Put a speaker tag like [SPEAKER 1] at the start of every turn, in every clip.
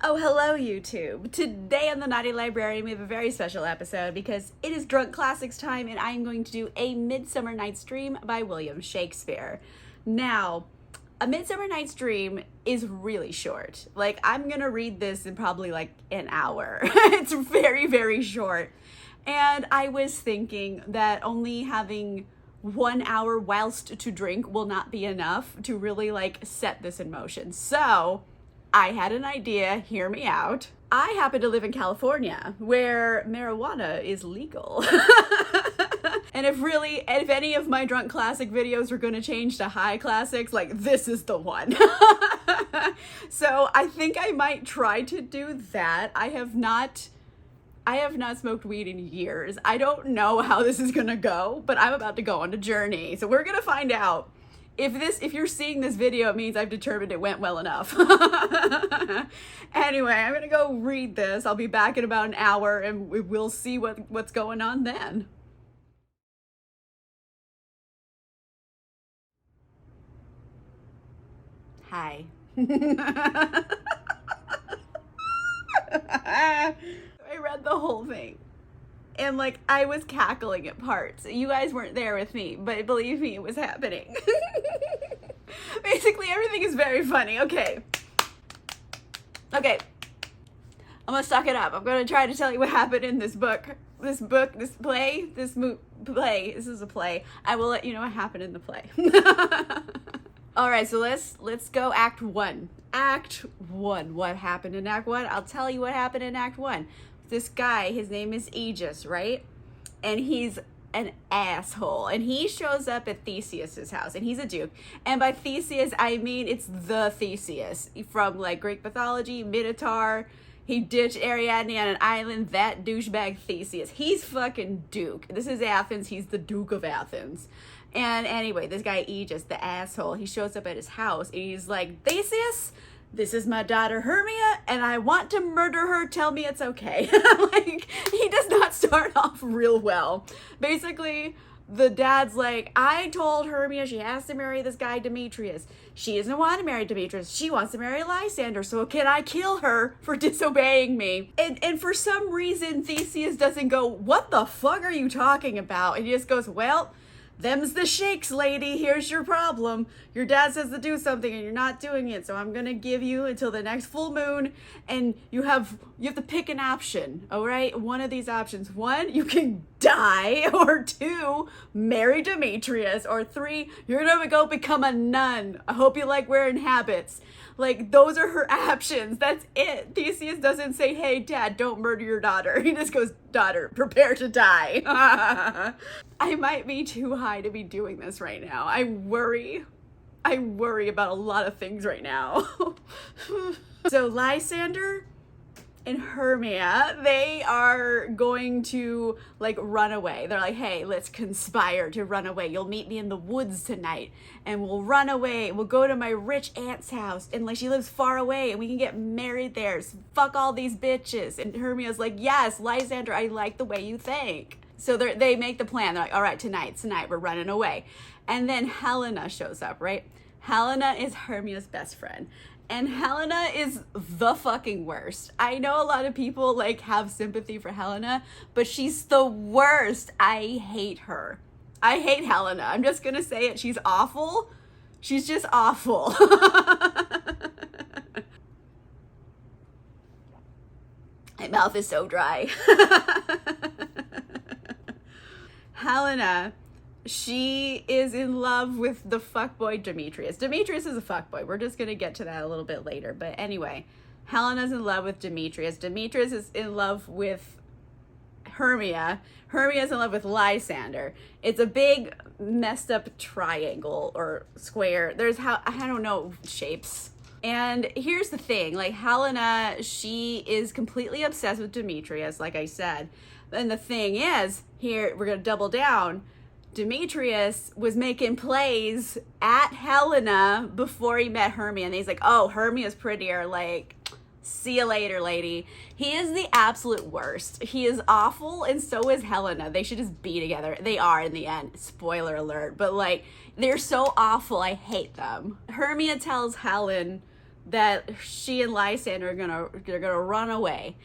[SPEAKER 1] Oh, hello, YouTube. Today on the Naughty Librarian, we have a very special episode because it is Drunk Classics time and I'm going to do A Midsummer Night's Dream by William Shakespeare. Now, A Midsummer Night's Dream is really short. Like, I'm gonna read this in probably like an hour. It's very, very short. And I was thinking that only having 1 hour whilst to drink will not be enough to really like set this in motion. So I had an idea, hear me out. I happen to live in California where marijuana is legal. And if any of my drunk classic videos are gonna change to high classics, like this is the one. So I think I might try to do that. I have not smoked weed in years. I don't know how this is gonna go, but I'm about to go on a journey. So we're gonna find out. If you're seeing this video, it means I've determined it went well enough. Anyway, I'm gonna go read this. I'll be back in about an hour and we'll see what's going on then. Hi. I read the whole thing. And like, I was cackling at parts. You guys weren't there with me, but believe me, it was happening. Basically, everything is very funny. Okay. I'm gonna suck it up. I'm gonna try to tell you what happened in this play. This is a play. I will let you know what happened in the play. All right, so let's go Act 1. Act 1. What happened in Act 1? I'll tell you what happened in Act 1. This guy, his name is Aegis, right? And he's an asshole. And he shows up at Theseus's house, and he's a duke. And by Theseus, I mean it's the Theseus from like Greek mythology, Minotaur. He ditched Ariadne on an island, that douchebag Theseus. He's fucking duke. This is Athens. He's the Duke of Athens. And anyway, this guy Aegis, the asshole, he shows up at his house, and he's like, Theseus, this is my daughter Hermia, and I want to murder her. Tell me it's okay. Like, he does not start off real well. Basically, the dad's like, I told Hermia she has to marry this guy Demetrius. She doesn't want to marry Demetrius. She wants to marry Lysander. So can I kill her for disobeying me? And for some reason, Theseus doesn't go, what the fuck are you talking about? And he just goes, well, them's the shakes, lady. Here's your problem. Your dad says to do something and you're not doing it. So I'm going to give you until the next full moon, and you have to pick an option. All right? One of these options. 1, you can die, or 2, marry Demetrius, or 3, you're going to go become a nun. I hope you like wearing habits. Like, those are her options. That's it. Theseus doesn't say, hey, dad, don't murder your daughter. He just goes, daughter, prepare to die. I might be too high to be doing this right now. I worry about a lot of things right now. So Lysander and Hermia, they are going to like run away. They're like, hey, let's conspire to run away. You'll meet me in the woods tonight and we'll run away. We'll go to my rich aunt's house, and like she lives far away and we can get married there. So fuck all these bitches. And Hermia's like, yes, Lysander, I like the way you think. So they make the plan. They're like, all right, tonight we're running away. And then Helena shows up, right? Helena is Hermia's best friend. And Helena is the fucking worst. I know a lot of people like have sympathy for Helena, but she's the worst. I hate her. I hate Helena. I'm just gonna say it. She's awful. She's just awful. My mouth is so dry. Helena, she is in love with the fuckboy Demetrius. Demetrius is a fuckboy. We're just going to get to that a little bit later. But anyway, Helena's in love with Demetrius. Demetrius is in love with Hermia. Hermia's in love with Lysander. It's a big messed up triangle or square. I don't know shapes. And here's the thing, like Helena, she is completely obsessed with Demetrius, like I said. And the thing is, here, we're going to double down. Demetrius was making plays at Helena before he met Hermia. And he's like, oh, Hermia's prettier. Like, see you later, lady. He is the absolute worst. He is awful, and so is Helena. They should just be together. They are in the end. Spoiler alert. But, like, they're so awful. I hate them. Hermia tells Helen that she and Lysander they're gonna run away.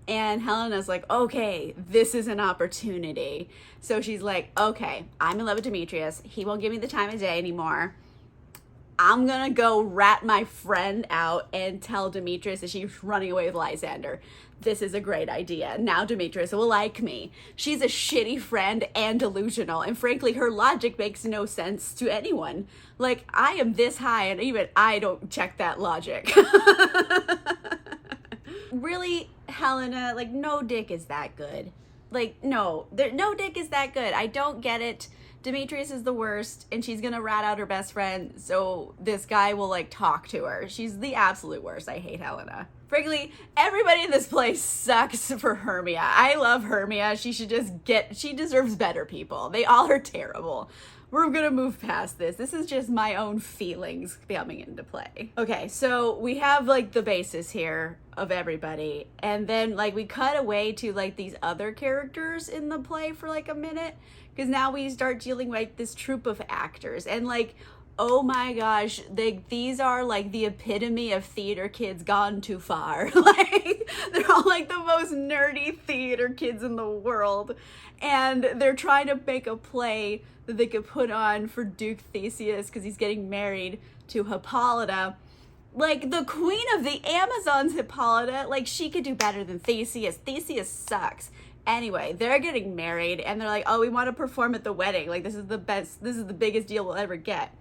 [SPEAKER 1] And Helena's like, okay, this is an opportunity. So she's like, okay, I'm in love with Demetrius. He won't give me the time of day anymore. I'm gonna go rat my friend out and tell Demetrius that she's running away with Lysander. This is a great idea. Now Demetrius will like me. She's a shitty friend and delusional. And frankly, her logic makes no sense to anyone. Like, I am this high and even I don't check that logic. Really, Helena, like, no dick is that good. Like, no dick is that good. I don't get it. Demetrius is the worst, and she's gonna rat out her best friend, so this guy will, like, talk to her. She's the absolute worst. I hate Helena. Frankly, everybody in this place sucks for Hermia. I love Hermia. She deserves better people. They all are terrible. We're gonna move past this. This is just my own feelings coming into play. Okay, so we have, like, the basis here of everybody, and then, like, we cut away to, like, these other characters in the play for, like, a minute, because now we start dealing with, like, this troupe of actors, and, like, oh my gosh, these are, like, the epitome of theater kids gone too far. Like, they're all, like, the most nerdy theater kids in the world, and they're trying to make a play that they could put on for Duke Theseus because he's getting married to Hippolyta. Like, the queen of the Amazons, Hippolyta, like, she could do better than Theseus. Theseus sucks. Anyway, they're getting married, and they're like, oh, we want to perform at the wedding. Like, this is the biggest deal we'll ever get.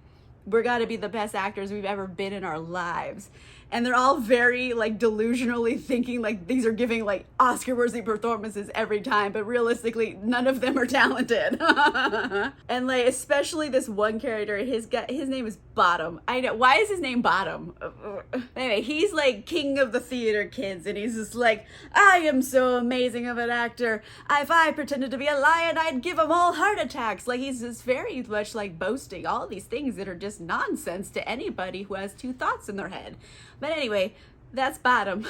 [SPEAKER 1] We're gotta be the best actors we've ever been in our lives. And they're all very, like, delusionally thinking, like, these are giving, like, Oscar-worthy performances every time, but realistically, none of them are talented. And, like, especially this one character, his name is Bottom. I know, why is his name Bottom? Anyway, he's, like, king of the theater kids, and he's just like, I am so amazing of an actor. If I pretended to be a lion, I'd give them all heart attacks. Like, he's just very much, like, boasting all these things that are just nonsense to anybody who has two thoughts in their head. But anyway, that's Bottom.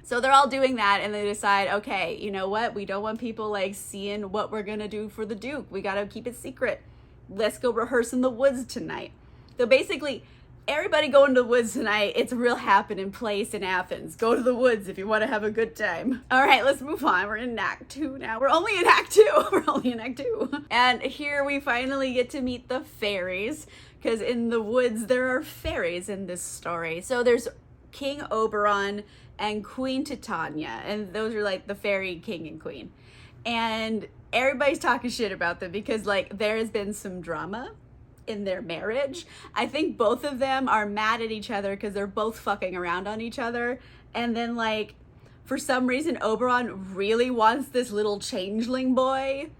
[SPEAKER 1] So they're all doing that, and they decide, okay, you know what? We don't want people, like, seeing what we're gonna do for the Duke. We gotta keep it secret. Let's go rehearse in the woods tonight. So basically, everybody go into the woods tonight. It's a real happening place in Athens. Go to the woods if you want to have a good time. All right, let's move on. We're in Act 2 now. We're only in Act 2. And here we finally get to meet the fairies, because in the woods there are fairies in this story. So there's King Oberon and Queen Titania, and those are, like, the fairy king and queen. And everybody's talking shit about them because, like, there has been some drama in their marriage. I think both of them are mad at each other because they're both fucking around on each other. And then, like, for some reason, Oberon really wants this little changeling boy.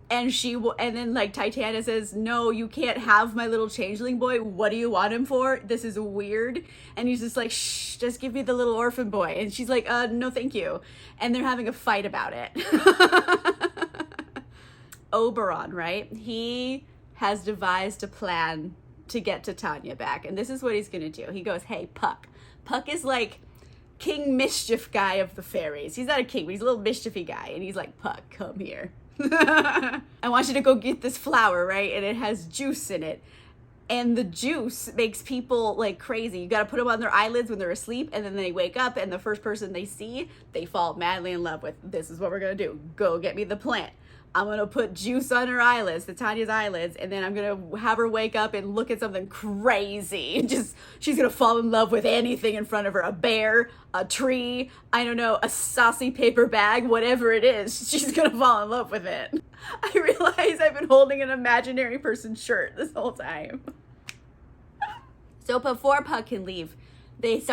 [SPEAKER 1] And then, like, Titania says, no, you can't have my little changeling boy. What do you want him for? This is weird. And he's just like, shh, just give me the little orphan boy. And she's like, no, thank you. And they're having a fight about it. Oberon, right? He has devised a plan to get Titania back. And this is what he's going to do. He goes, hey, Puck. Puck is, like, King Mischief guy of the fairies. He's not a king, but he's a little mischiefy guy. And he's like, Puck, come here. I want you to go get this flower, right? And it has juice in it. And the juice makes people, like, crazy. You got to put them on their eyelids when they're asleep, and then they wake up, and the first person they see, they fall madly in love with. This is what we're going to do. Go get me the plant. I'm going to put juice on her eyelids, Titania's eyelids, and then I'm going to have her wake up and look at something crazy. She's going to fall in love with anything in front of her. A bear, a tree, I don't know, a saucy paper bag, whatever it is. She's going to fall in love with it. I realize I've been holding an imaginary person's shirt this whole time. So before Puck can leave, these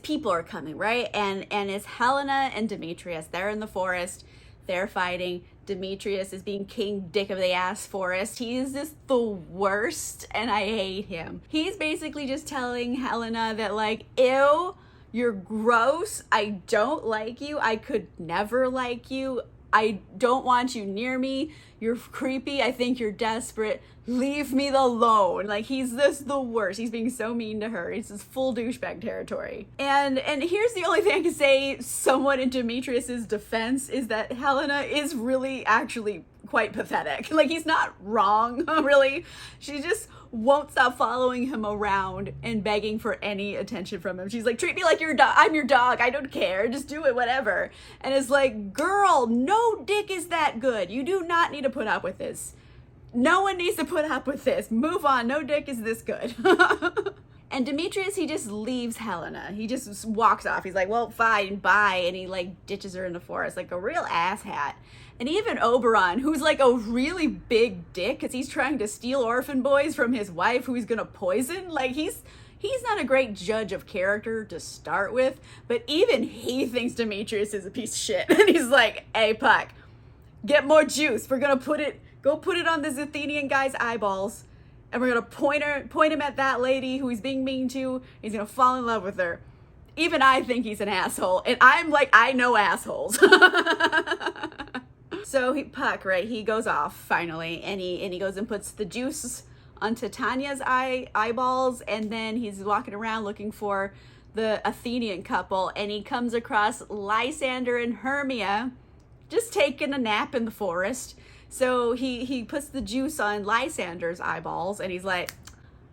[SPEAKER 1] people are coming, right? And it's Helena and Demetrius. They're in the forest. They're fighting. Demetrius is being king dick of the ass forest. He is just the worst, and I hate him. He's basically just telling Helena that, like, ew, you're gross. I don't like you. I could never like you. I don't want you near me. You're creepy. I think you're desperate. Leave me alone. Like, he's just the worst. He's being so mean to her. He's just full douchebag territory. And here's the only thing I can say somewhat in Demetrius's defense is that Helena is really actually quite pathetic. Like, he's not wrong, really. She just won't stop following him around and begging for any attention from him. She's like, treat me like your dog. I'm your dog. I don't care. Just do it, whatever. And it's like, girl, no dick is that good. You do not need to put up with this. No one needs to put up with this. Move on. No dick is this good. And Demetrius, he just leaves Helena. He just walks off. He's like, well, fine, bye. And he like ditches her in the forest like a real asshat. And even Oberon, who's like a really big dick because he's trying to steal orphan boys from his wife who he's going to poison. Like, he's not a great judge of character to start with, but even he thinks Demetrius is a piece of shit. And he's like, hey, Puck, get more juice. We're going to go put it on this Athenian guy's eyeballs. And we're going to point him at that lady who he's being mean to. He's going to fall in love with her. Even I think he's an asshole. And I'm like, I know assholes. So Puck, right, he goes off finally. And he goes and puts the juice onto Tanya's eyeballs. And then he's walking around looking for the Athenian couple. And he comes across Lysander and Hermia just taking a nap in the forest. So he puts the juice on Lysander's eyeballs and he's like,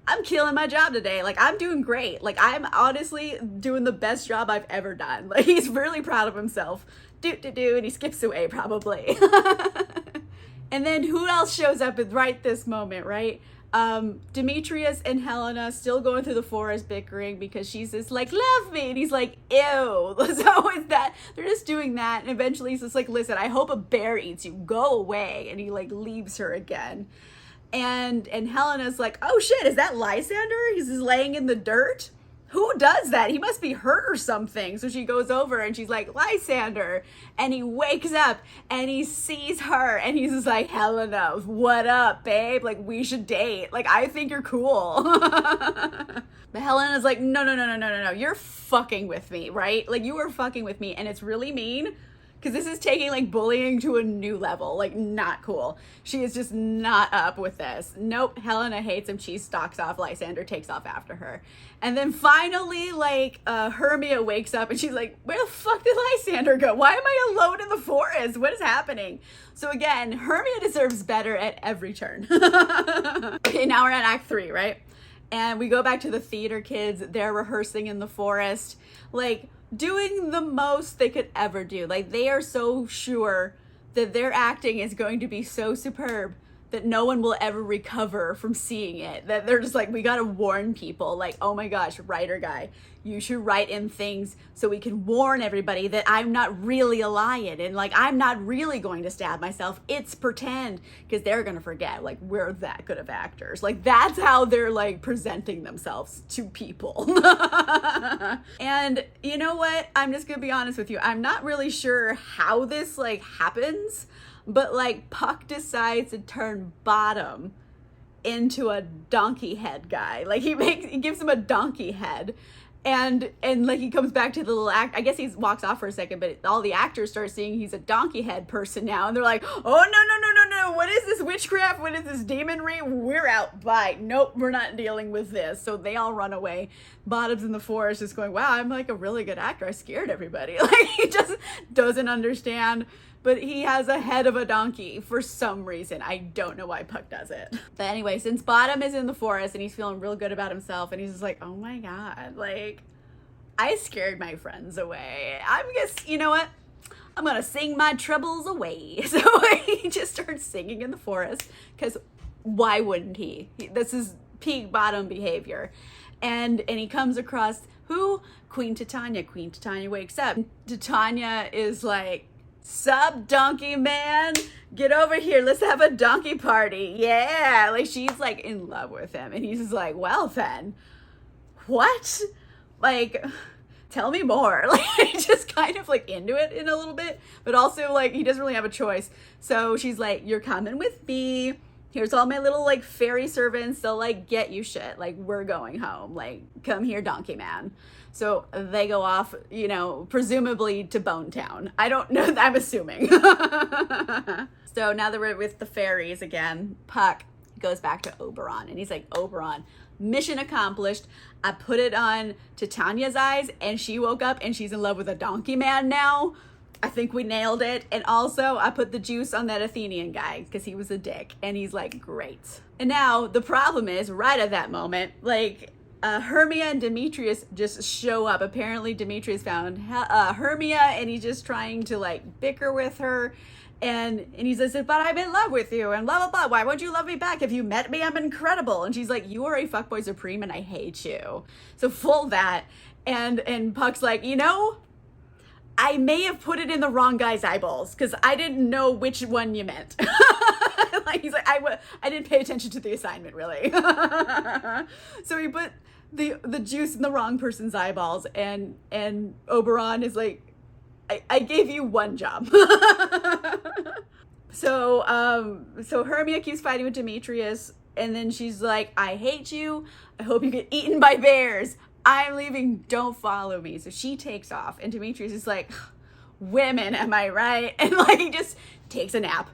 [SPEAKER 1] I'm killing my job today. Like, I'm doing great. Like, I'm honestly doing the best job I've ever done. Like, he's really proud of himself. And he skips away probably. And then who else shows up at right this moment, right? Demetrius and Helena still going through the forest bickering because she's just like, love me. And he's like, ew. So is that, they're just doing that. And eventually he's just like, listen, I hope a bear eats you. Go away. And he like leaves her again. And Helena's like, oh shit, is that Lysander? He's just laying in the dirt. Who does that? He must be hurt or something. So she goes over and she's like, Lysander. And he wakes up and he sees her and he's just like, Helena, what up, babe? Like, we should date. Like, I think you're cool. But Helena's like, no. You're fucking with me, right? Like, you are fucking with me. And it's really mean. Because this is taking, like, bullying to a new level. Like, not cool. She is just not up with this. Nope, Helena hates him. She stalks off. Lysander takes off after her. And then finally, like, Hermia wakes up and she's like, where the fuck did Lysander go? Why am I alone in the forest? What is happening? So again, Hermia deserves better at every turn. Okay, now we're at Act 3, right? And we go back to the theater kids. They're rehearsing in the forest. Like, doing the most they could ever do. Like, they are so sure that their acting is going to be so superb that no one will ever recover from seeing it. That they're just like, we gotta warn people. Like, oh my gosh, writer guy, you should write in things so we can warn everybody that I'm not really a lion and like I'm not really going to stab myself. It's pretend, because they're gonna forget like we're that good of actors. Like, that's how they're like presenting themselves to people. And you know what? I'm just gonna be honest with you. I'm not really sure how this like happens, but like Puck decides to turn Bottom into a donkey head guy. Like, he gives him a donkey head. And like he comes back to the little act. I guess he walks off for a second, but all the actors start seeing he's a donkey head person now. And they're like, oh, no. What is this witchcraft? What is this demonry? We're out. Bye. Nope, we're not dealing with this. So they all run away. Bottom's in the forest just going, wow, I'm like a really good actor. I scared everybody. Like, he just doesn't understand. But he has a head of a donkey for some reason. I don't know why Puck does it. But anyway, since Bottom is in the forest and he's feeling real good about himself and he's just like, oh my God, like, I scared my friends away. I'm just, you know what? I'm gonna sing my troubles away. So he just starts singing in the forest because why wouldn't he? This is peak Bottom behavior. And he comes across who? Queen Titania. Queen Titania wakes up. Titania is like, sup, donkey man, get over here, let's have a donkey party. Yeah, like, she's like in love with him and he's just like, well then, what? Like, tell me more. Like, just kind of like into it in a little bit, but also like he doesn't really have a choice. So she's like, you're coming with me, here's all my little like fairy servants, they'll like get you shit, like we're going home, like come here, donkey man. So they go off, you know, presumably to Bone Town. I don't know, I'm assuming. So now that we're with the fairies again, Puck goes back to Oberon and he's like, Oberon, mission accomplished. I put it on Titania's eyes and she woke up and she's in love with a donkey man now. I think we nailed it. And also, I put the juice on that Athenian guy because he was a dick. And he's like, great. And now the problem is, right at that moment, like, Hermia and Demetrius just show up. Apparently, Demetrius found Hermia, and he's just trying to like bicker with her. And he says, but I'm in love with you, and blah, blah, blah. Why won't you love me back? If you met me, I'm incredible. And she's like, you are a fuckboy supreme, and I hate you. So full that. And Puck's like, you know, I may have put it in the wrong guy's eyeballs because I didn't know which one you meant. Like, he's like, I didn't pay attention to the assignment, really. So he put the juice in the wrong person's eyeballs, and Oberon is like, I gave you one job. So Hermia keeps fighting with Demetrius, and then she's like, I hate you. I hope you get eaten by bears. I'm leaving. Don't follow me. So she takes off, and Demetrius is like, women, am I right? And like, he just takes a nap.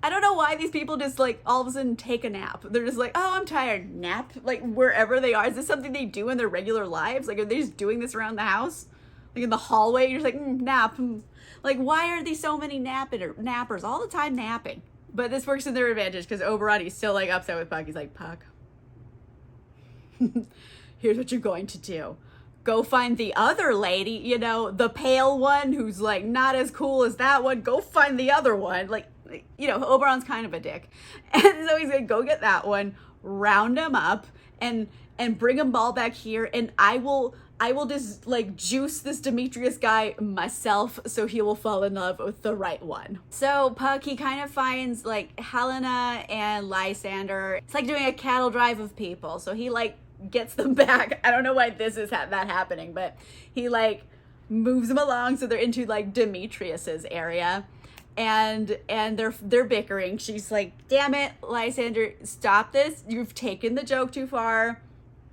[SPEAKER 1] I don't know why these people just like all of a sudden take a nap. They're just like, oh, I'm tired. Nap, like wherever they are. Is this something they do in their regular lives? Like, are they just doing this around the house? Like in the hallway, you're just like, nap. Like, why are these so many nappers all the time napping? But this works in their advantage because Oberon, he's still like upset with Puck. He's like, Puck, here's what you're going to do. Go find the other lady, you know, the pale one who's like not as cool as that one. Go find the other one. Like, you know, Oberon's kind of a dick. And so he's gonna go get that one, round him up, and bring them all back here, and I will just like juice this Demetrius guy myself so he will fall in love with the right one. So Puck, he kind of finds like Helena and Lysander. It's like doing a cattle drive of people. So he like gets them back. I don't know why this is that happening, but he like moves them along so they're into like Demetrius's area. And they're bickering. She's like, damn it, Lysander, stop this. You've taken the joke too far.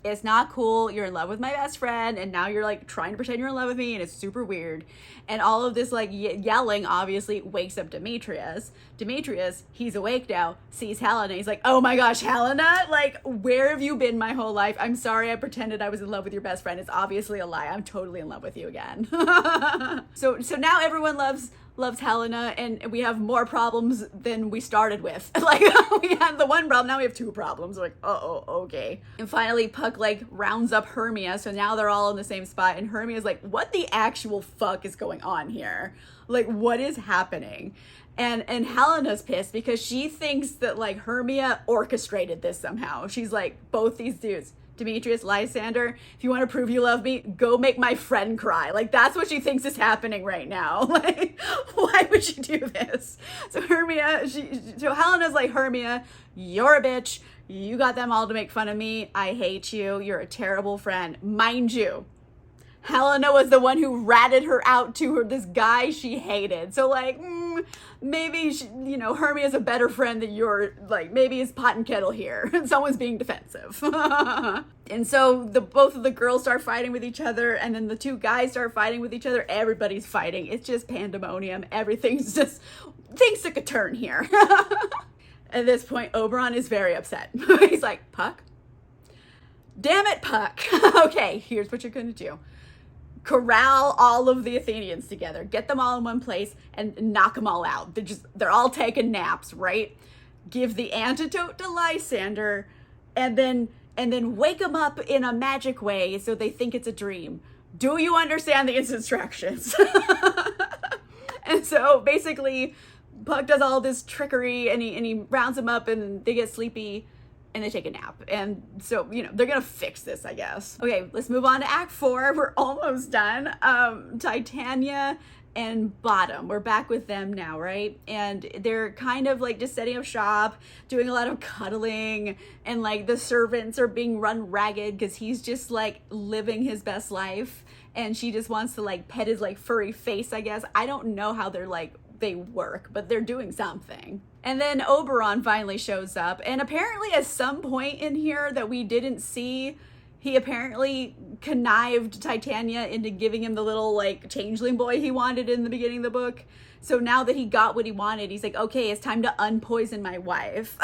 [SPEAKER 1] It's not cool. You're in love with my best friend, and now you're like trying to pretend you're in love with me, and it's super weird. And all of this like yelling obviously wakes up Demetrius. Demetrius, he's awake now, sees Helena. He's like, oh my gosh, Helena, like, where have you been my whole life? I'm sorry I pretended I was in love with your best friend. It's obviously a lie. I'm totally in love with you again. So now everyone loves Helena, and we have more problems than we started with. Like, we had the one problem, now we have two problems. We're like, oh, okay. And finally, Puck like rounds up Hermia, so now they're all in the same spot, and Hermia's like, what the actual fuck is going on here? Like, what is happening? And Helena's pissed because she thinks that like Hermia orchestrated this somehow. She's like, both these dudes, Demetrius, Lysander, if you want to prove you love me, go make my friend cry. Like, that's what she thinks is happening right now. Like, why would she do this? So Helena's like, Hermia, you're a bitch. You got them all to make fun of me. I hate you. You're a terrible friend. Mind you, Helena was the one who ratted her out to this guy she hated. So like, maybe Hermia's a better friend than you're. Like, maybe it's pot and kettle here. Someone's being defensive. And so both of the girls start fighting with each other, and then the two guys start fighting with each other. Everybody's fighting. It's just pandemonium. Things took a turn here. At this point, Oberon is very upset. He's like, Puck? Damn it, Puck. Okay, here's what you're gonna do. Corral all of the Athenians together, get them all in one place, and knock them all out. They're all taking naps, right? Give the antidote to Lysander, and then wake them up in a magic way so they think it's a dream. Do you understand the instructions? And so basically, Puck does all this trickery, and he rounds them up, and they get sleepy, and they take a nap. And so, they're gonna fix this, I guess. Okay, let's move on to Act 4. We're almost done. Titania and Bottom, we're back with them now, right? And they're kind of like just setting up shop, doing a lot of cuddling, and like the servants are being run ragged because he's just like living his best life, and she just wants to like pet his like furry face, I guess. I don't know how they work, but they're doing something. And then Oberon finally shows up, and apparently at some point in here that we didn't see, he apparently connived Titania into giving him the little like changeling boy he wanted in the beginning of the book. So now that he got what he wanted, he's like, okay, it's time to unpoison my wife.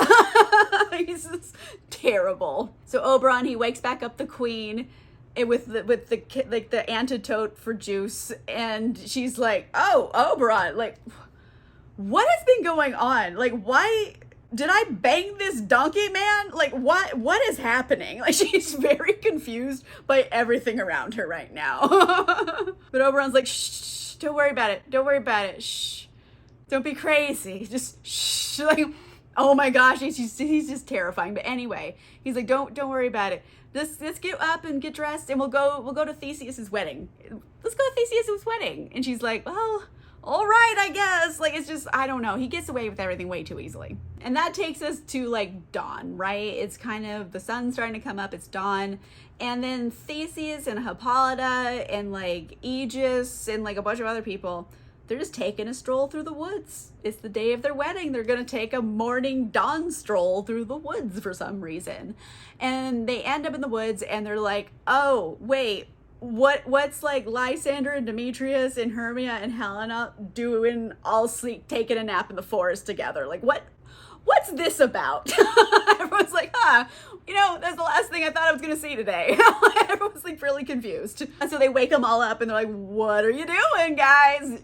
[SPEAKER 1] He's just terrible. So Oberon, he wakes back up the queen, like the antidote for juice, and she's like, oh, Oberon, like, what has been going on? Like, why did I bang this donkey man? Like, what is happening? Like, she's very confused by everything around her right now. But Oberon's like, shh, don't worry about it, shh, don't be crazy, just shh. Like, oh my gosh, he's just terrifying. But anyway, he's like, don't worry about it. Let's get up and get dressed, and we'll go to Theseus's wedding. Let's go to Theseus's wedding. And she's like, well, all right, I guess. Like, it's just, I don't know. He gets away with everything way too easily. And that takes us to like dawn, right? It's kind of, the sun's starting to come up. It's dawn. And then Theseus and Hippolyta and like Aegis and like a bunch of other people, they're just taking a stroll through the woods. It's the day of their wedding. They're going to take a morning dawn stroll through the woods for some reason. And they end up in the woods, and they're like, oh, wait, what's like Lysander and Demetrius and Hermia and Helena doing all sleep, taking a nap in the forest together? Like, what's this about? Everyone's like, that's the last thing I thought I was going to see today. Everyone's like really confused. And so they wake them all up, and they're like, what are you doing, guys?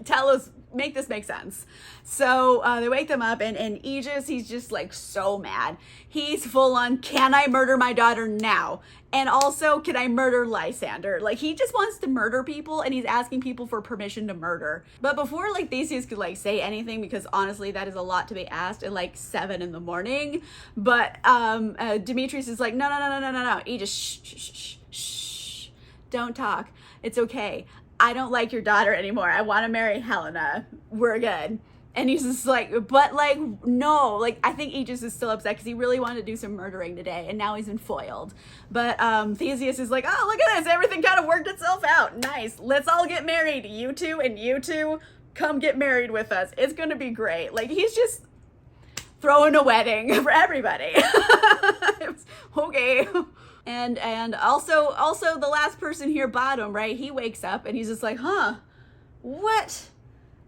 [SPEAKER 1] Tell us, make this make sense. So they wake them up, and Aegis, he's just like so mad. He's full on, can I murder my daughter now? And also, can I murder Lysander? Like, he just wants to murder people, and he's asking people for permission to murder. But before like Theseus could like say anything, because honestly that is a lot to be asked at like 7 a.m. But Demetrius is like, no, Aegis, shh, don't talk, it's okay, I don't like your daughter anymore, I want to marry Helena, we're good. And he's just like, but like, no, like, I think Aegis is still upset because he really wanted to do some murdering today, and now he's been foiled. But Theseus is like, oh, look at this, everything kind of worked itself out, nice, let's all get married, you two and you two, come get married with us, it's gonna be great. Like, he's just throwing a wedding for everybody. Okay. And also the last person here, Bottom, right? He wakes up and he's just like, what?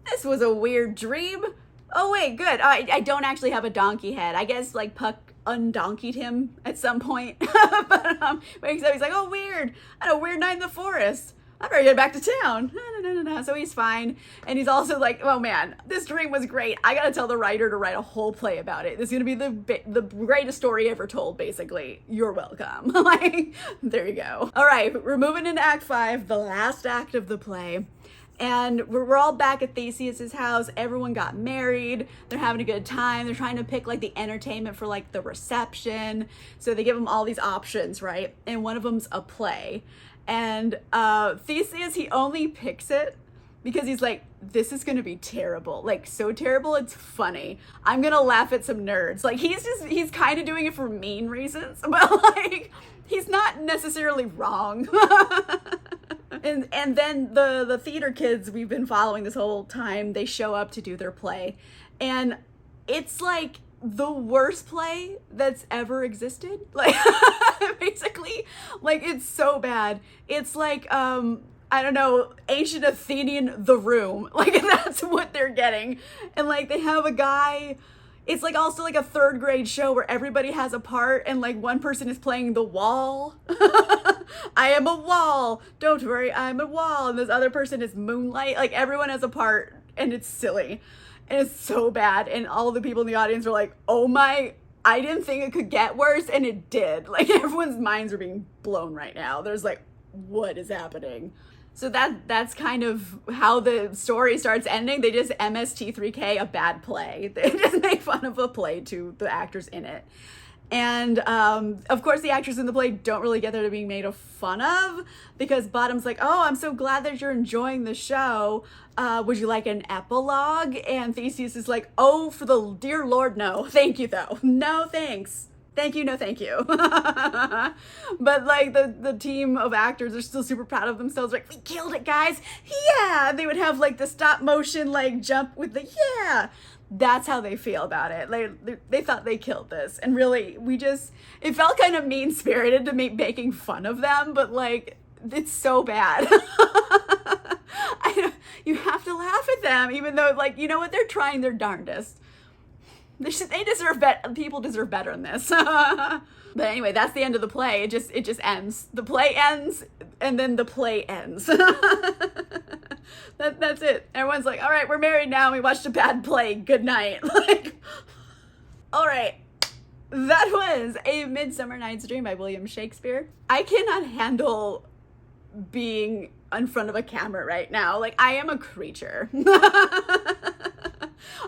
[SPEAKER 1] This was a weird dream. Oh wait, good. I don't actually have a donkey head. I guess like Puck undonkeyed him at some point. But wakes up, he's like, oh weird. I had a weird night in the forest. I better get back to town. No. So he's fine. And he's also like, oh man, this dream was great. I gotta tell the writer to write a whole play about it. This is gonna be the greatest story ever told, basically. You're welcome. Like, there you go. All right, we're moving into Act 5, the last act of the play. And we're all back at Theseus's house. Everyone got married. They're having a good time. They're trying to pick like the entertainment for like the reception. So they give them all these options, right? And one of them's a play. And Theseus, he only picks it because he's like, this is gonna be terrible. Like, so terrible, it's funny. I'm gonna laugh at some nerds. Like, he's kind of doing it for mean reasons, but like, he's not necessarily wrong. And then the theater kids we've been following this whole time, they show up to do their play. And it's like the worst play that's ever existed. Like, basically, like, it's so bad. It's like, I don't know, ancient Athenian The Room. Like, that's what they're getting. And like, they have a guy, it's like also like a 3rd grade show where everybody has a part, and like one person is playing the wall. I am a wall, don't worry, I'm a wall. And this other person is Moonlight. Like, everyone has a part, and it's silly. And it's so bad. And all the people in the audience are like, oh my, I didn't think it could get worse, and it did. Like, everyone's minds are being blown right now. There's like, what is happening? So that's kind of how the story starts ending. They just MST3K a bad play. They just make fun of a play to the actors in it. And of course, the actors in the play don't really get there to being made fun of, because Bottom's like, oh, I'm so glad that you're enjoying the show. Would you like an epilogue? And Theseus is like, oh, for the dear Lord, no. Thank you, though. No, thanks. Thank you, no thank you. But like the team of actors are still super proud of themselves. Like, we killed it, guys. Yeah. They would have like the stop motion like jump with the yeah. That's how they feel about it. Like, they thought they killed this. And really, it felt kind of mean-spirited to me making fun of them, but like, it's so bad. You have to laugh at them, even though, like, you know what, they're trying their darndest. They deserve better. People deserve better than this. But anyway, that's the end of the play. It just ends. The play ends, and then the play ends. That's it. Everyone's like, all right, we're married now. We watched a bad play. Good night. Like, all right. That was A Midsummer Night's Dream by William Shakespeare. I cannot handle being in front of a camera right now. Like, I am a creature.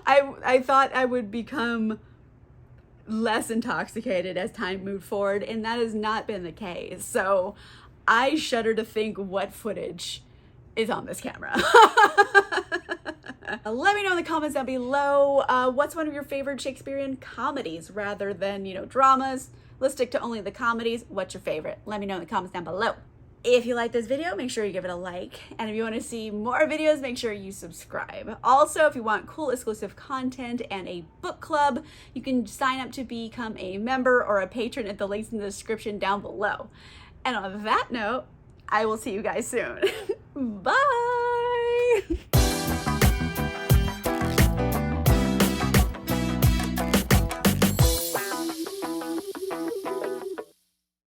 [SPEAKER 1] I thought I would become less intoxicated as time moved forward, and that has not been the case. So I shudder to think what footage is on this camera. Let me know in the comments down below, what's one of your favorite Shakespearean comedies rather than, dramas? Let's stick to only the comedies. What's your favorite? Let me know in the comments down below. If you like this video, make sure you give it a like. And if you want to see more videos, make sure you subscribe. Also, if you want cool exclusive content and a book club, you can sign up to become a member or a patron at the links in the description down below. And on that note, I will see you guys soon. Bye!